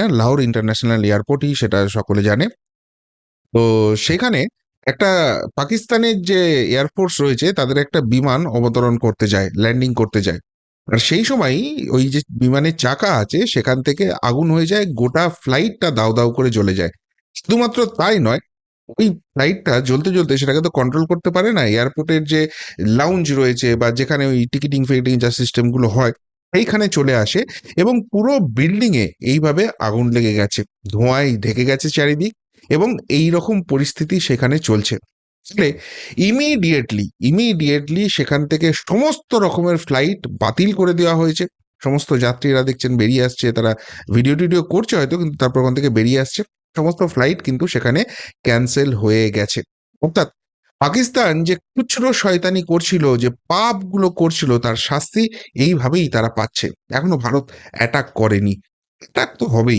না, লাহোর ইন্টারন্যাশনাল এয়ারপোর্টই সেটা সকলে জানে। তো সেখানে একটা পাকিস্তানের যে এয়ারফোর্স রয়েছে তাদের একটা বিমান অবতরণ করতে যায়, ল্যান্ডিং করতে যায়। আর সেই সময়ই ওই যে বিমানের চাকা আছে সেখান থেকে আগুন হয়ে যায়, গোটা ফ্লাইটটা দাউ দাউ করে জ্বলে যায়। শুধুমাত্র তাই নয়, ওই ফ্লাইটটা জ্বলতে জ্বলতে সেটাকে তো কন্ট্রোল করতে পারে না, এয়ারপোর্টের যে লাউঞ্জ রয়েছে বা যেখানে ওই টিকিটিং ফিকিটিং যা সিস্টেমগুলো হয় এইখানে চলে আসে, এবং পুরো বিল্ডিং এ এইভাবে আগুন লেগে গেছে, ধোঁয়ায় ঢেকে গেছে চারিদিক, এবং এই রকম পরিস্থিতি সেখানে চলছে। ফলে ইমিডিয়েটলি সেখান থেকে সমস্ত রকমের ফ্লাইট বাতিল করে দেওয়া হয়েছে। সমস্ত যাত্রীরা দেখছেন বেরিয়ে আসছে, তারা ভিডিও টিডিও করছে হয়তো, কিন্তু তারপর ওখান থেকে বেরিয়ে আসছে। সমস্ত ফ্লাইট কিন্তু সেখানে ক্যান্সেল হয়ে গেছে। অর্থাৎ পাকিস্তান যে খুচরো শয়তানি করছিল, যে পাপগুলো করছিল, তার শাস্তি এইভাবেই তারা পাচ্ছে। এখনো ভারত অ্যাটাক করেনি, অ্যাটাক তো হবেই।